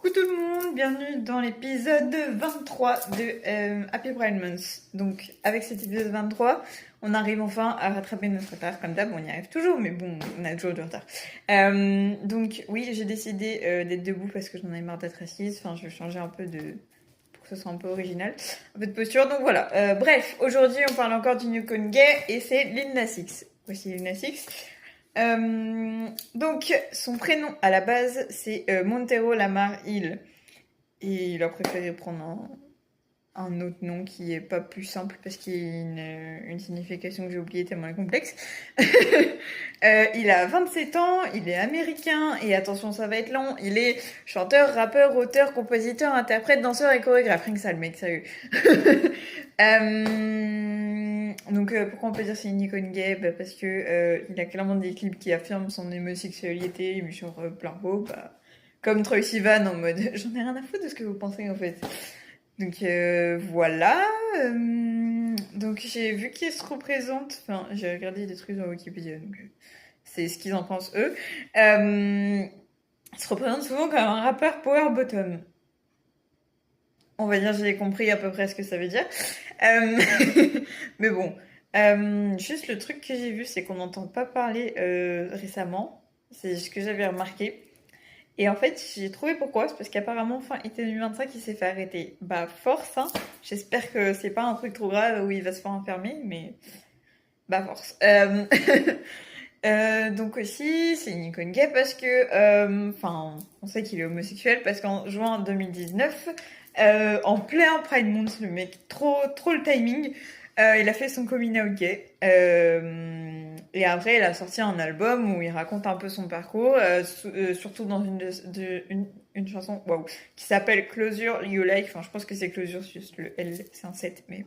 Coucou tout le monde, bienvenue dans l'épisode 23 de Happy Pride Month. Donc avec cet épisode 23, on arrive enfin à rattraper notre retard. Comme d'hab, on y arrive toujours, mais bon, on a toujours du retard. Donc oui, j'ai décidé d'être debout parce que j'en ai marre d'être assise. Enfin, je vais changer un peu pour que ce soit un peu original, un peu de posture. Donc voilà. Bref, aujourd'hui, on parle encore du Yukon Gay et c'est Lil Nas X. Voici Lil Nas X. Donc, son prénom à la base, c'est Montero Lamar Hill. Et il a préféré prendre un autre nom qui est pas plus simple parce qu'il y a une signification que j'ai oubliée tellement elle est complexe. Il a 27 ans, il est américain et attention, ça va être long. Il est chanteur, rappeur, auteur, compositeur, interprète, danseur et chorégraphe. Rien que ça, le mec, sérieux. Donc pourquoi on peut dire c'est une icône gay, parce que il a clairement des clips qui affirment son homosexualité, mais genre plein pot, comme Troye Sivan en mode j'en ai rien à foutre de ce que vous pensez en fait. Donc voilà. Donc j'ai vu qu'ils se représentent, enfin j'ai regardé des trucs sur Wikipédia, donc c'est ce qu'ils en pensent eux. Ils se représentent souvent comme un rappeur power bottom. On va dire j'ai compris à peu près ce que ça veut dire. Mais bon, juste le truc que j'ai vu, c'est qu'on n'entend pas parler récemment. C'est ce que j'avais remarqué. Et en fait, j'ai trouvé pourquoi. C'est parce qu'apparemment, fin été 2025, il s'est fait arrêter. Bah, force, hein. J'espère que c'est pas un truc trop grave où il va se faire enfermer, mais bah, force. Donc aussi, c'est une icône gay parce que, enfin, on sait qu'il est homosexuel parce qu'en juin 2019, en plein Pride Month, le mec, trop le timing, il a fait son coming out gay. Et après, il a sorti un album où il raconte un peu son parcours, surtout dans une chanson waouh, qui s'appelle Closure You Like. Enfin, je pense que c'est Closure, juste le L, c'est un 7, mais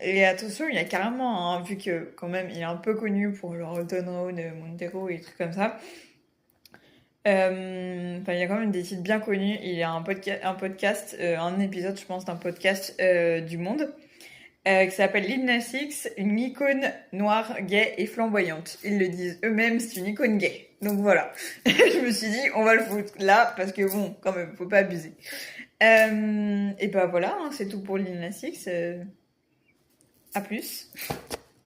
et attention, il y a carrément, vu que quand même il est un peu connu pour le Rotten Road, Montero et des trucs comme ça. Enfin, il y a quand même des titres bien connus. Il y a un podcast, un épisode, je pense, d'un podcast du Monde qui s'appelle Lil Nas X, une icône noire, gay et flamboyante. Ils le disent eux-mêmes, c'est une icône gay. Donc voilà. Je me suis dit, on va le foutre là parce que bon, quand même, faut pas abuser. Et bah voilà, hein, c'est tout pour Lil Nas X. À plus.